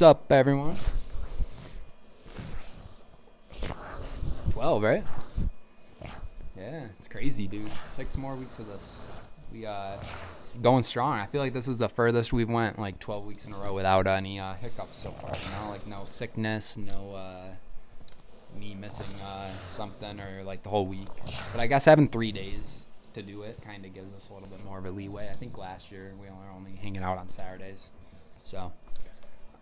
What's up, everyone? 12, right? Yeah, it's crazy, dude. 6 more weeks of this. We going strong. I feel like this is the furthest we've went, like 12 weeks in a row without any hiccups so far. You know, like no sickness, no me missing something or like the whole week. But I guess having 3 days to do it kind of gives us a little bit more of a leeway. I think last year we were only hanging out on Saturdays, so.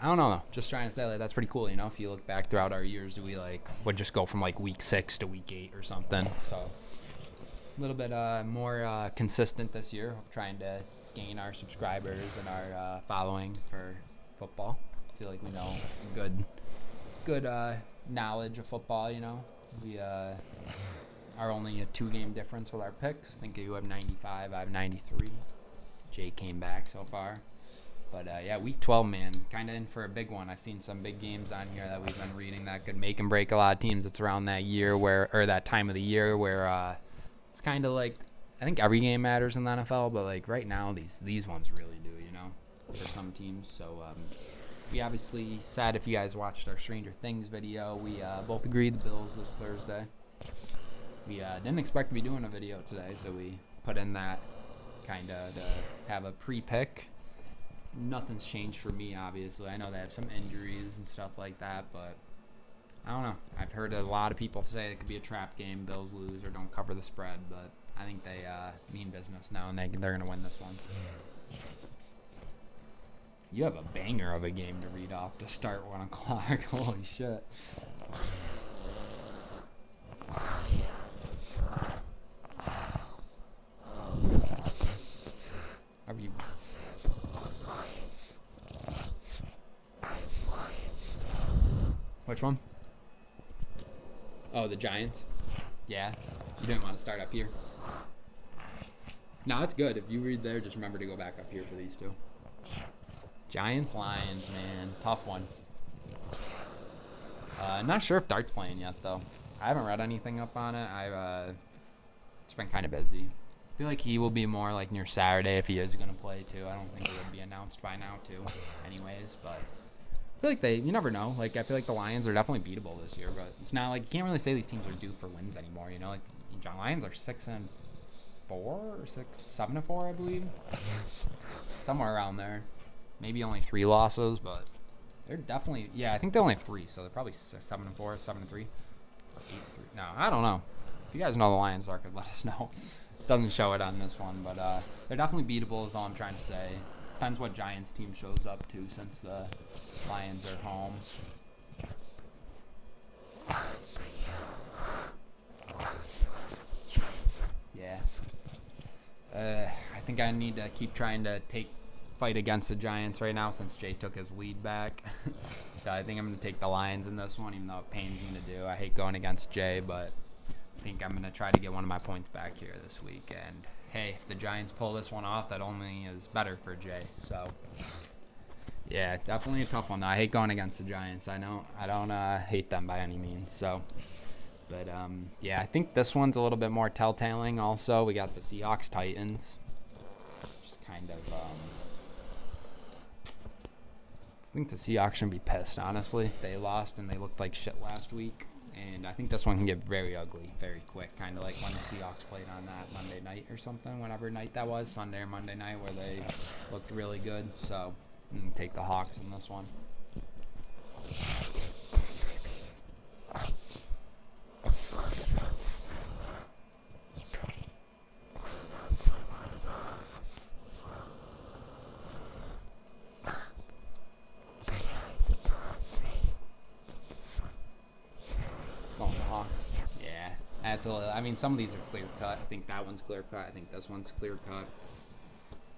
I don't know. Just trying to say like that's pretty cool. You know, if you look back throughout our years, we would just go from like week 6 to week 8 or something. So a little bit more consistent this year, trying to gain our subscribers and our following for football. I feel like we know good knowledge of football. You know, we are only a 2-game difference with our picks. I think you have 95, I have 93. Jay came back so far. But, yeah, week 12, man, kind of in for a big one. I've seen some big games on here that we've been reading that could make and break a lot of teams. It's around that year or that time of the year where it's kind of like, I think every game matters in the NFL, but, like, right now these ones really do, you know, for some teams. So, we obviously said, if you guys watched our Stranger Things video, we both agreed the Bills this Thursday. We didn't expect to be doing a video today, so we put in that kind of to have a pre-pick. Nothing's changed for me, obviously. I know they have some injuries and stuff like that, but I don't know. I've heard a lot of people say it could be a trap game, Bills lose or don't cover the spread, but I think they mean business now, and they're going to win this one. You have a banger of a game to read off to start 1 o'clock. Holy shit. Are you... Which one? Oh, the Giants? Yeah. You didn't want to start up here. No, it's good. If you read there, just remember to go back up here for these two. Giants, Lions, man. Tough one. Not sure if Dart's playing yet, though. I haven't read anything up on it. I've it's been kind of busy. I feel like he will be more like near Saturday if he is going to play, too. I don't think it would be announced by now, too, anyways, but... I feel like you never know. Like, I feel like the Lions are definitely beatable this year, but it's not like, you can't really say these teams are due for wins anymore, you know? Like, the Lions are 6-4 or 7-4, I believe. Somewhere around there. Maybe only 3 losses, but they're definitely, yeah, I think they only have 3, so they're probably 7-4, 7-3, 8-3. No, I don't know. If you guys know the Lions are, could let us know. It doesn't show it on this one, but they're definitely beatable is all I'm trying to say. Depends what Giants team shows up to since the Lions are home. Yeah. I think I need to keep trying to fight against the Giants right now since Jay took his lead back. So I think I'm going to take the Lions in this one, even though it pains me to do. I hate going against Jay, but I think I'm going to try to get one of my points back here this week. And hey, if the Giants pull this one off, that only is better for Jay. So, yeah, definitely a tough one. I hate going against the Giants. I don't hate them by any means. So, but yeah, I think this one's a little bit more telltaling. Also, we got the Seahawks Titans. Just kind of, I think the Seahawks shouldn't be pissed. Honestly, they lost and they looked like shit last week. And I think this one can get very ugly very quick, kind of like when the Seahawks played on that Monday night or something, whatever night that was, Sunday or Monday night, where they looked really good. So I'm going to take the Hawks in this one. Going the Hawks. Yeah. That's I mean, some of these are clear cut. I think that one's clear cut. I think this one's clear cut.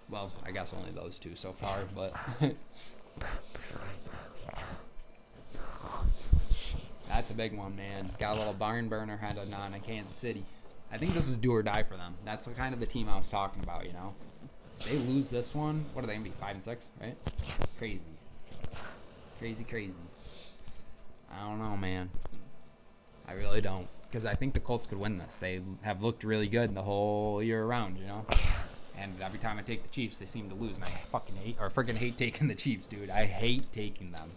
Well, I guess only those two so far, but that's a big one, man. Got a little barn burner headed on in Kansas City. I think this is do or die for them. That's kind of the team I was talking about, you know. If they lose this one, what are they going to be, 5-6, right? Crazy. Crazy. I don't know, man. I really don't. Because I think the Colts could win this. They have looked really good the whole year around, you know. And every time I take the Chiefs, they seem to lose, and I freaking hate taking the Chiefs, dude. I hate taking them.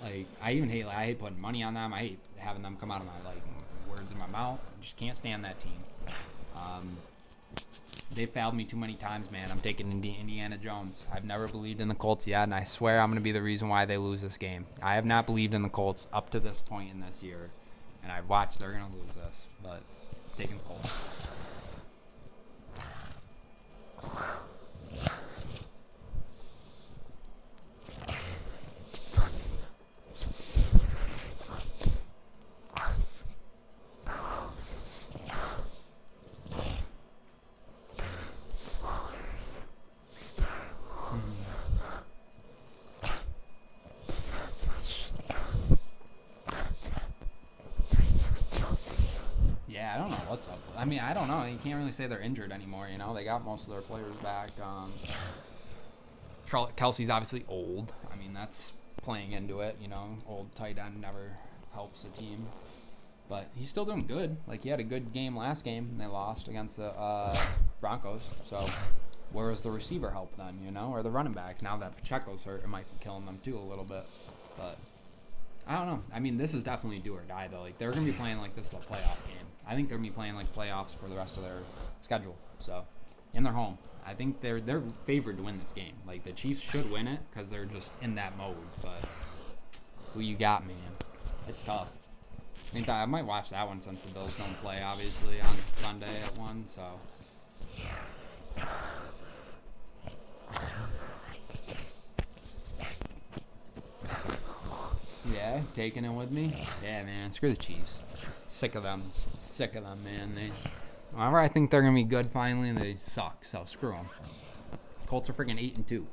Like, I hate putting money on them. I hate having them come out of my, like, words in my mouth. I just can't stand that team. They failed me too many times, man. I'm taking Indiana Jones. I've never believed in the Colts yet, and I swear I'm going to be the reason why they lose this game. I have not believed in the Colts up to this point in this year, and I've watched they're going to lose this, but taking the Colts. Yeah, I don't know what's up. I mean, I don't know. You can't really say they're injured anymore, you know? They got most of their players back. Kelsey's obviously old. I mean, that's playing into it, you know? Old tight end never helps a team. But he's still doing good. Like, he had a good game last game, and they lost against the Broncos. So, where is the receiver help then, you know? Or the running backs? Now that Pacheco's hurt, it might be killing them, too, a little bit. But I don't know. I mean, this is definitely do or die, though. Like, they're going to be playing like this is a playoff game. I think they're going to be playing like playoffs for the rest of their schedule. So, in their home. I think they're favored to win this game. Like, the Chiefs should win it because they're just in that mode. But who you got, man? It's tough. I might watch that one since the Bills don't play, obviously, on Sunday at 1. So. Yeah, taking it with me. Yeah, man. Screw the Chiefs. Sick of them. Sick of them, man. Whenever I think they're going to be good finally, they suck. So screw them. Colts are freaking 8-2.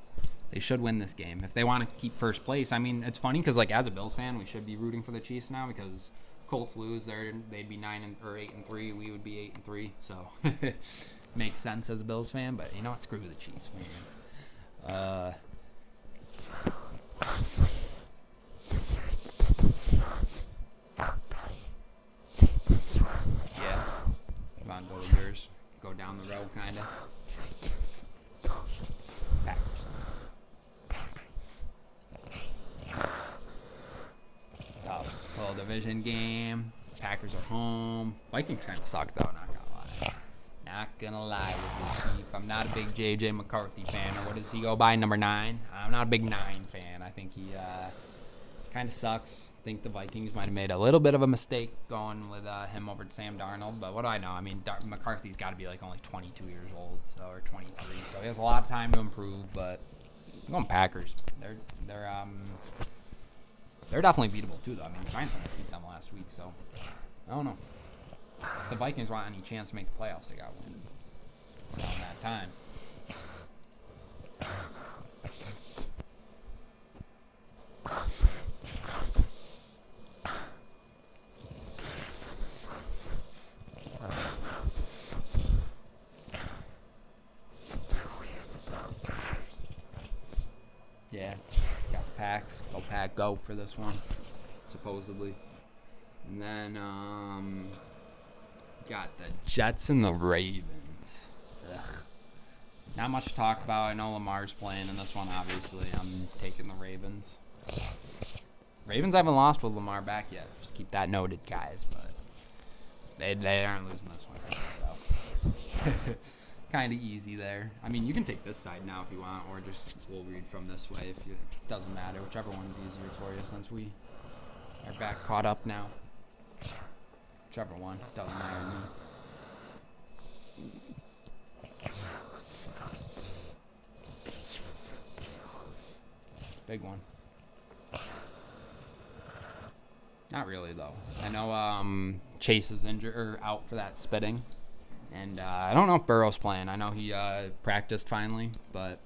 They should win this game. If they want to keep first place, I mean, it's funny because, like, as a Bills fan, we should be rooting for the Chiefs now because Colts lose, they'd be 8-3. We would be 8-3. So makes sense as a Bills fan. But you know what? Screw the Chiefs, man. Yeah. Come on, go with yours. Go down the road, kind of. Packers. Tough. Little division game. Packers are home. Vikings kind of suck, though, not gonna lie. Not gonna lie with you, Chief. I'm not a big J.J. McCarthy fan. Or what does he go by? Number 9? I'm not a big 9 fan. I think he kind of sucks. I think the Vikings might have made a little bit of a mistake going with him over to Sam Darnold. But what do I know? I mean, McCarthy's got to be like only 22 years old, so or 23. So he has a lot of time to improve. But I'm going Packers. They're definitely beatable too, though. I mean, the Giants almost beat them last week, so I don't know. If the Vikings want any chance to make the playoffs, they got to win around that time. Yeah, got the Packs. Go Pack, go for this one, supposedly. And then got the Jets and the Ravens. Ugh. Not much to talk about. I know Lamar's playing in this one, obviously. I'm taking the Ravens. Ravens haven't lost with Lamar back yet. Just keep that noted, guys. But they aren't losing this one. So. Kind of easy there. I mean, you can take this side now if you want, or just we'll read from this way if you. It doesn't matter. Whichever one's easier for you, since we are back caught up now. Whichever one. Doesn't matter to me. Big one. Not really, though. I know Chase is injured or out for that spitting. And I don't know if Burrow's playing. I know he practiced finally, but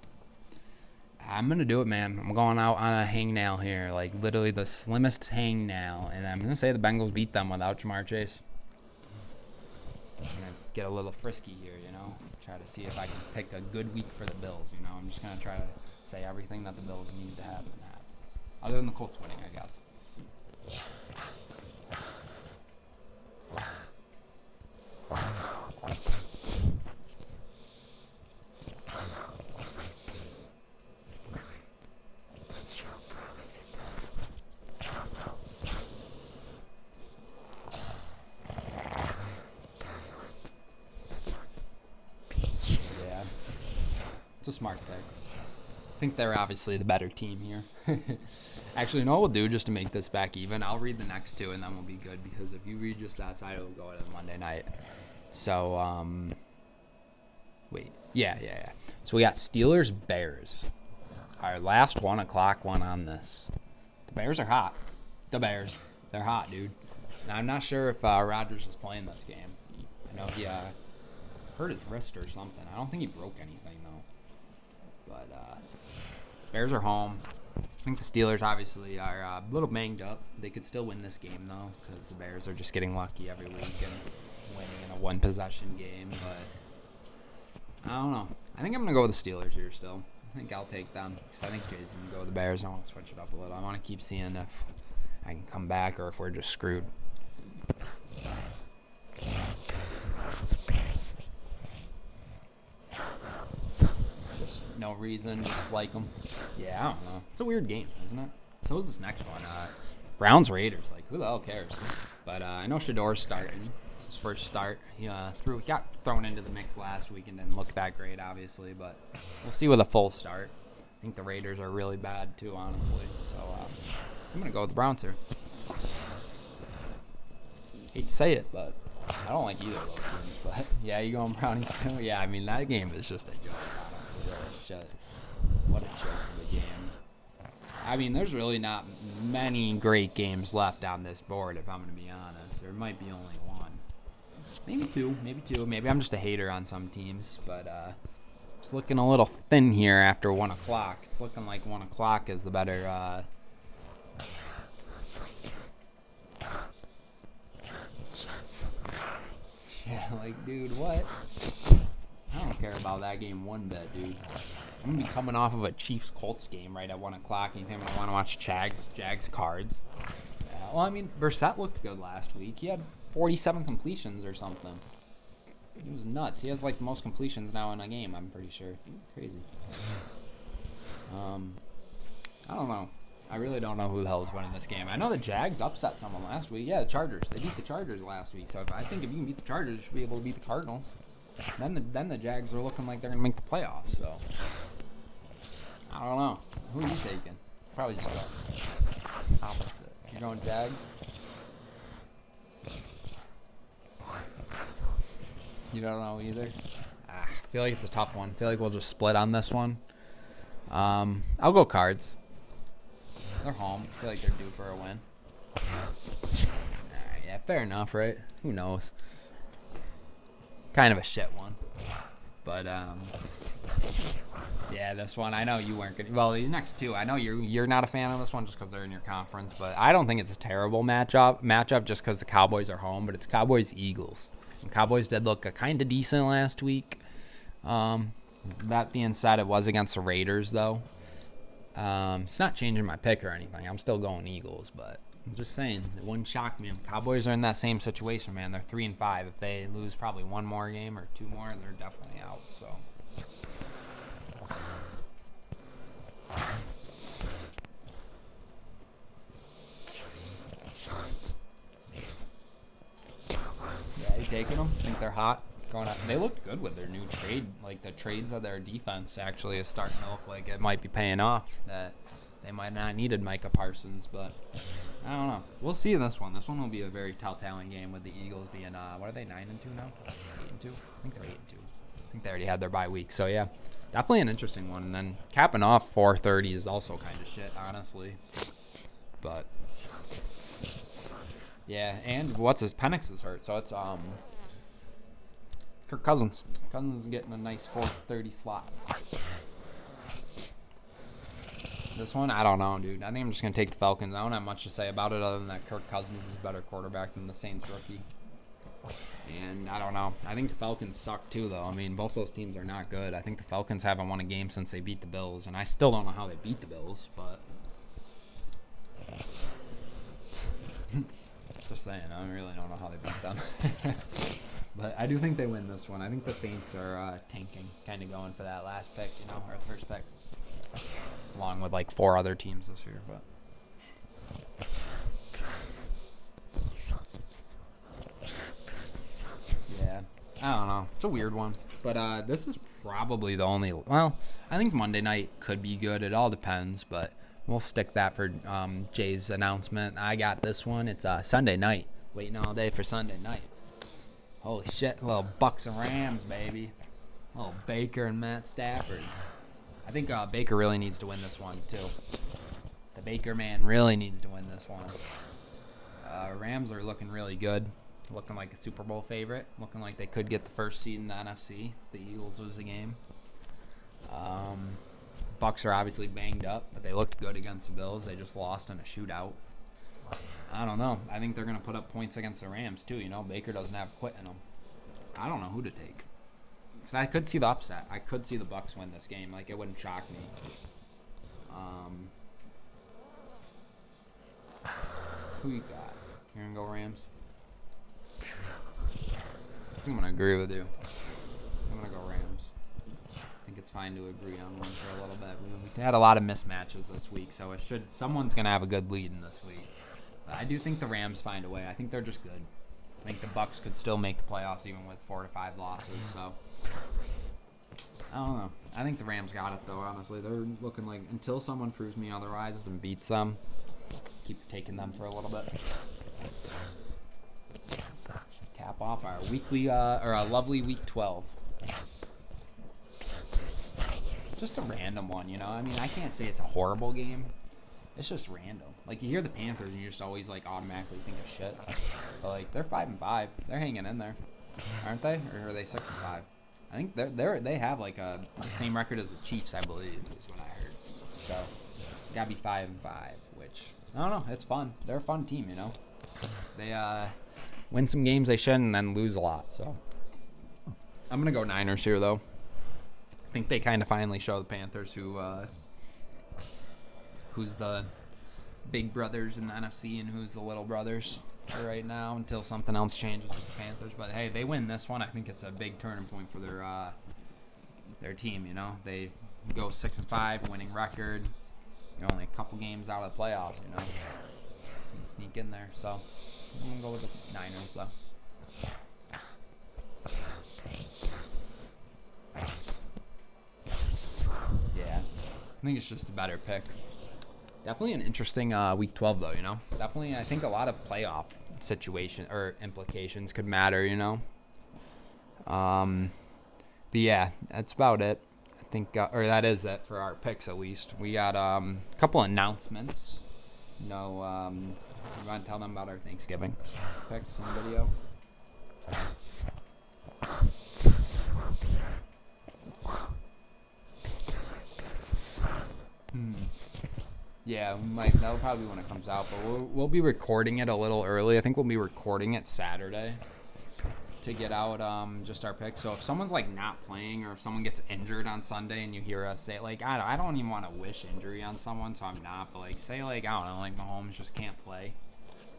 I'm going to do it, man. I'm going out on a hangnail here, like literally the slimmest hangnail. And I'm going to say the Bengals beat them without Ja'Marr Chase. I'm going to get a little frisky here, you know, try to see if I can pick a good week for the Bills, you know. I'm just going to try to say everything that the Bills need to happen happens. Other than the Colts winning, I guess. It's a smart pick. I think they're obviously the better team here. Actually, you know what we'll do just to make this back even? I'll read the next two, and then we'll be good, because if you read just that side, it'll go to Monday night. So, wait. Yeah. So we got Steelers-Bears. Our last 1 o'clock one on this. The Bears are hot. The Bears. They're hot, dude. Now, I'm not sure if Rodgers is playing this game. I know he hurt his wrist or something. I don't think he broke anything, though. But Bears are home. I think the Steelers obviously are a little banged up. They could still win this game, though, because the Bears are just getting lucky every week and winning in a one-possession game. But I don't know. I think I'm going to go with the Steelers here still. I think I'll take them, because I think Jay's going to go with the Bears. I want to switch it up a little. I want to keep seeing if I can come back or if we're just screwed. Just no reason, just like them. Yeah, I don't know. It's a weird game, isn't it? So is this next one. Browns Raiders. Like, who the hell cares? But I know Shador's starting. It's his first start. He got thrown into the mix last week and didn't look that great, obviously. But we'll see with a full start. I think the Raiders are really bad too, honestly. So I'm gonna go with the Browns here. Hate to say it, but I don't like either of those teams. But yeah, you going Brownies too? Yeah, I mean that game is just a joke, honestly. What a joke of a game. I mean, there's really not many great games left on this board, if I'm going to be honest. There might be only one. Maybe two. Maybe I'm just a hater on some teams, but it's looking a little thin here after 1 o'clock. It's looking like 1 o'clock is the better... Yeah, like, dude, what? I don't care about that game one bit, dude. I'm going to be coming off of a Chiefs-Colts game right at 1 o'clock. And you think I want to watch Jags Cards? Well, I mean, Brissett looked good last week. He had 47 completions or something. He was nuts. He has, like, the most completions now in a game, I'm pretty sure. Crazy. I don't know. I really don't know who the hell is winning this game. I know the Jags upset someone last week. Yeah, the Chargers. They beat the Chargers last week. So I think if you can beat the Chargers, you should be able to beat the Cardinals. Then the Jags are looking like they're going to make the playoffs. So I don't know. Who are you taking? Probably just go opposite. You're going Jags? You don't know either? I feel like it's a tough one. I feel like we'll just split on this one. I'll go Cards. They're home. I feel like they're due for a win. Yeah, fair enough, right? Who knows? Kind of a shit one. But, yeah, this one, I know you weren't good. Well, the next two, I know you're not a fan of this one just because they're in your conference, but I don't think it's a terrible matchup just because the Cowboys are home, but it's Cowboys-Eagles. And Cowboys did look kind of decent last week. That being said, it was against the Raiders, though. It's not changing my pick or anything. I'm still going Eagles, but I'm just saying, it wouldn't shock me. Cowboys are in that same situation, man. They're 3-5. If they lose probably one more game or two more, they're definitely out. So, yeah, you taking them? Think they're hot? Going up. They looked good with their new trade. Like the trades of their defense actually is starting to look like it might be paying off. That they might not needed Micah Parsons, but I don't know. We'll see in this one. This one will be a very telltale game with the Eagles being what are they, 9-2 now? 8-2? I think they're 8-2. I think they already had their bye week. So yeah, definitely an interesting one. And then capping off 4:30 is also kind of shit, honestly. But yeah, and Penix is hurt, so it's Kirk Cousins. Cousins is getting a nice 4:30 slot. This one, I don't know, dude. I think I'm just going to take the Falcons. I don't have much to say about it other than that Kirk Cousins is a better quarterback than the Saints rookie. And I don't know. I think the Falcons suck too, though. I mean, both those teams are not good. I think the Falcons haven't won a game since they beat the Bills, and I still don't know how they beat the Bills, but just saying, I really don't know how they beat them. But I do think they win this one. I think the Saints are tanking, kind of going for that last pick, or the first pick, along with like 4 other teams this year. But yeah, I don't know. It's a weird one. But this is probably the only. Well, I think Monday night could be good. It all depends, but we'll stick that for Jay's announcement. I got this one. It's Sunday night. Waiting all day for Sunday night. Holy shit. Little Bucks and Rams, baby. Little Baker and Matt Stafford. I think Baker really needs to win this one, too. The Baker man really needs to win this one. Rams are looking really good. Looking like a Super Bowl favorite. Looking like they could get the first seed in the NFC if the Eagles lose the game. Bucks are obviously banged up, but they looked good against the Bills. They just lost in a shootout. I don't know. I think they're going to put up points against the Rams, too. You know, Baker doesn't have quit in him. I don't know who to take. Because I could see the upset. I could see the Bucks win this game. Like, it wouldn't shock me. Who you got? You're going to go Rams? I think I'm going to agree with you. I'm going to go Rams. I think it's fine to agree on one for a little bit. We had a lot of mismatches this week, so someone's going to have a good lead in this week. But I do think the Rams find a way. I think they're just good. I think the Bucks could still make the playoffs even with 4 to 5 losses. So I don't know. I think the Rams got it though. Honestly, they're looking like until someone proves me otherwise and beats them, keep taking them for a little bit. Cap off our weekly or a lovely week 12. Just a random one, you know. I mean, I can't say it's a horrible game. It's just random. Like, you hear the Panthers and you just always, like, automatically think of shit. But, like, they're 5-5. They're hanging in there. Aren't they? Or are they 6-5? I think they have, like, the same record as the Chiefs, I believe, is what I heard. So, gotta be 5-5, which, I don't know. It's fun. They're a fun team, you know. They, win some games they shouldn't and then lose a lot, so. I'm gonna go Niners here, though. I think they kind of finally show the Panthers who's the big brothers in the NFC and who's the little brothers right now until something else changes with the Panthers. But hey, they win this one. I think it's a big turning point for their team. You know, they go 6-5, winning record. You're only a couple games out of the playoffs. You know, you sneak in there. So I'm gonna go with the Niners though. Yeah, I think it's just a better pick. Definitely an interesting week 12 though, you know. Definitely, I think a lot of playoff situation or implications could matter, you know. But yeah, that's about it. I think, or that is it for our picks at least. We got a couple announcements. You know, you want to tell them about our Thanksgiving picks and video? Yeah, that'll probably be when it comes out, but we'll be recording it a little early. I think we'll be recording it Saturday to get out just our picks. So if someone's like not playing or if someone gets injured on Sunday and you hear us say like I don't even want to wish injury on someone, so I'm not. But like say like I don't know, like Mahomes just can't play,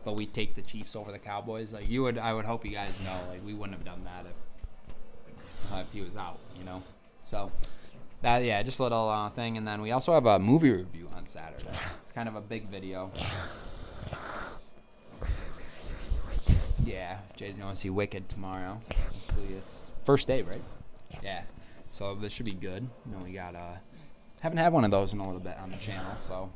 but we take the Chiefs over the Cowboys. Like I would hope you guys know like we wouldn't have done that if he was out, you know. So. Yeah, just a little thing, and then we also have a movie review on Saturday. It's kind of a big video. Yeah, Jay's going to see Wicked tomorrow. Hopefully it's first day, right? Yeah, so this should be good. You know, we got haven't had one of those in a little bit on the channel, so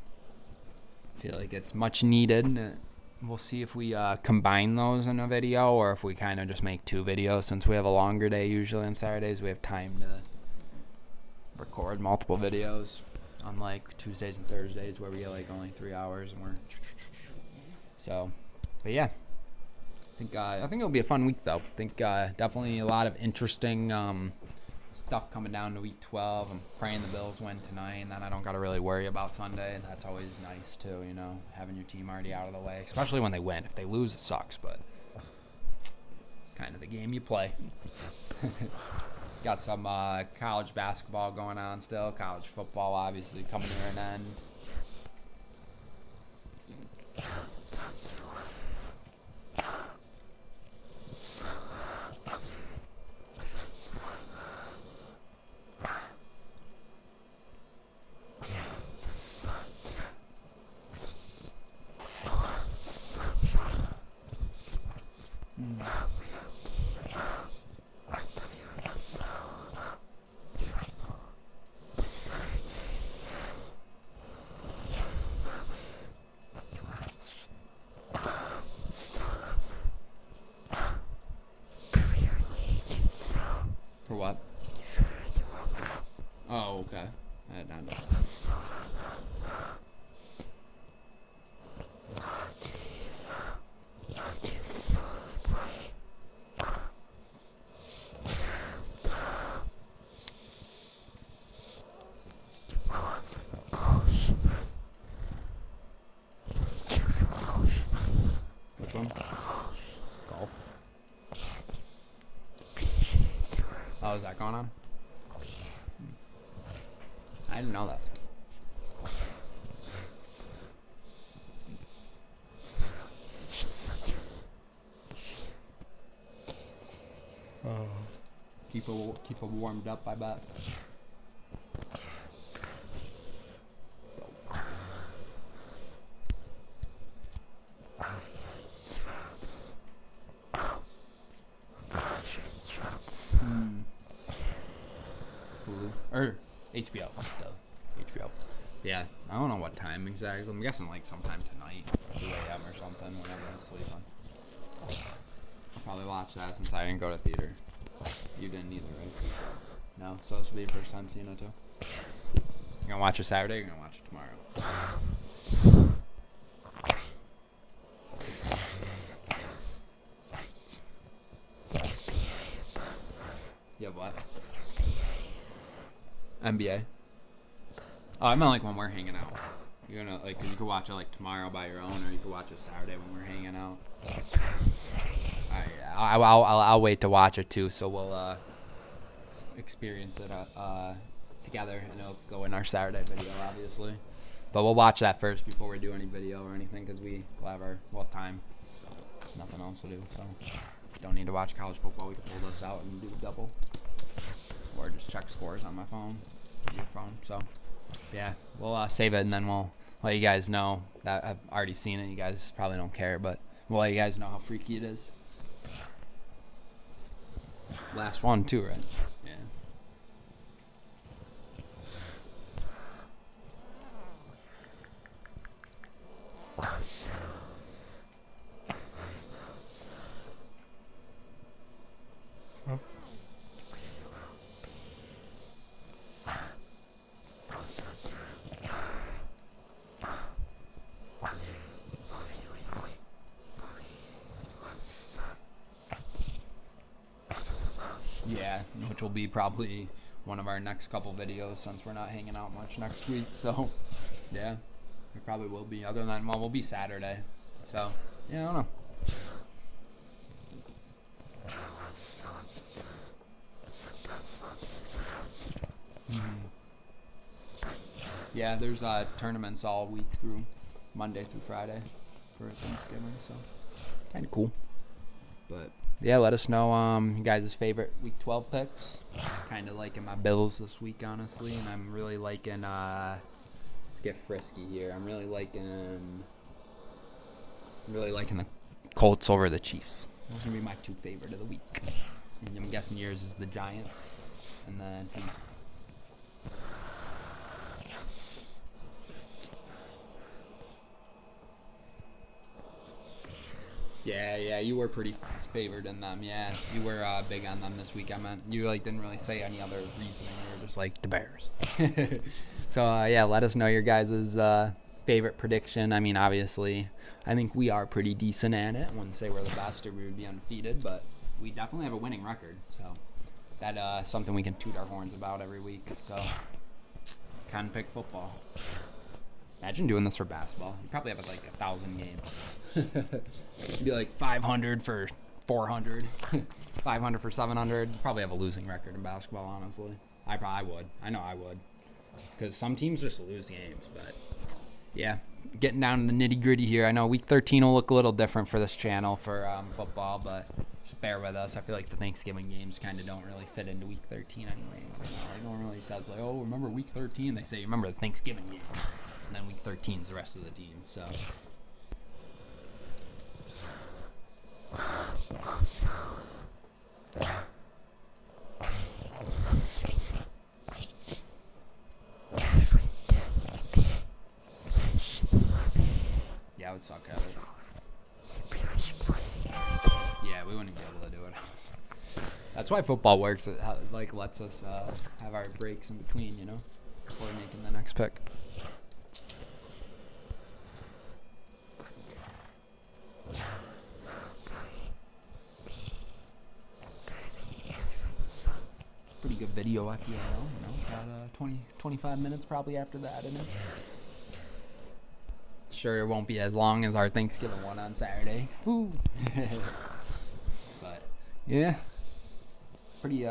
I feel like it's much needed. We'll see if we combine those in a video or if we kind of just make 2 videos. Since we have a longer day usually on Saturdays, we have time to record multiple videos, unlike Tuesdays and Thursdays where we get like only 3 hours and we're so. But yeah, I think it'll be a fun week though. I think definitely a lot of interesting stuff coming down to week 12. I'm praying the Bills win tonight, and then I don't got to really worry about Sunday. That's always nice too, you know, having your team already out of the way, especially when they win. If they lose, it sucks, but it's kind of the game you play. Got some college basketball going on still. College football obviously coming to an end. Oh, is that going on? I didn't know that. Keep it warmed up, I bet. Hulu or HBO. HBO. Yeah, I don't know what time exactly. I'm guessing like sometime tonight, 2 a.m. or something when everyone's sleeping. I'll probably watch that since I didn't go to theater. You didn't either, right? No? So this will be your first time seeing it too? You're gonna watch it Saturday or you're gonna watch it tomorrow? Yeah, what? NBA? Oh, I meant like when we're hanging out. You're gonna like, 'cause you could watch it like tomorrow by your own, or you could watch it Saturday when we're hanging out. Alright, I'll wait to watch it too, so we'll experience it together, and it'll go in our Saturday video, obviously. But we'll watch that first before we do any video or anything, because we'll have time. Nothing else to do, so don't need to watch college football. We can pull this out and do a double, or just check scores on my phone, your phone. So yeah, we'll save it, and then we'll let you guys know that I've already seen it. You guys probably don't care, but we'll let you guys know how freaky it is. Last one too, right? Yeah. Yeah, which will be probably one of our next couple videos since we're not hanging out much next week. So, yeah, it probably will be. Other than, well, we'll be Saturday. So, yeah, I don't know. Yeah, there's tournaments all week through Monday through Friday for Thanksgiving, so kind of cool. But yeah, let us know you guys' favorite Week 12 picks. Kind of liking my Bills this week, honestly, and I'm really liking. Let's get frisky here. I'm really liking the Colts over the Chiefs. Those are gonna be my two favorite of the week. And I'm guessing yours is the Giants, and then. Yeah, you were pretty favored in them. Yeah, you were big on them this week. I meant you didn't really say any other reasoning. You were just like the Bears. So yeah, let us know your guys' favorite prediction. I mean, obviously, I think we are pretty decent at it. I wouldn't say we're the best or we would be undefeated, but we definitely have a winning record. So that's something we can toot our horns about every week. So kind of pick football. Imagine doing this for basketball. You probably have like 1,000 games. It'd be like 500 for 400, 500 for 700. Probably have a losing record in basketball, honestly. I probably would. I know I would. Because some teams just lose games. But yeah, getting down to the nitty gritty here. I know week 13 will look a little different for this channel for football, but just bear with us. I feel like the Thanksgiving games kind of don't really fit into week 13 anyway. Like normally says like, oh, remember week 13? They say remember the Thanksgiving games. And then week 13 is the rest of the team. So. Yeah, I would suck at it. Yeah, we wouldn't be able to do it. That's why football works. It lets us have our breaks in between, before making the next pick. Pretty good video FPL, about 25 minutes probably after that, isn't it? Sure, it won't be as long as our Thanksgiving one on Saturday. Woo! But yeah, pretty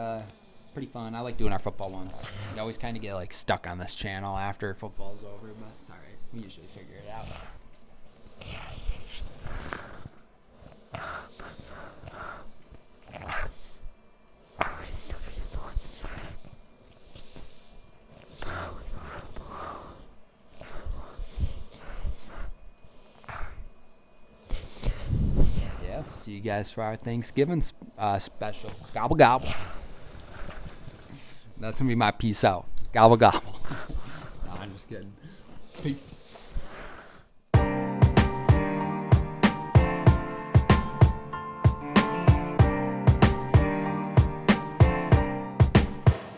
pretty fun. I like doing our football ones. We always kind of get like stuck on this channel after football's over, but it's all right. We usually figure it out. Yeah, see you guys for our Thanksgiving special. Gobble gobble. That's gonna be my peace out. Gobble gobble. No, I'm just kidding. Peace.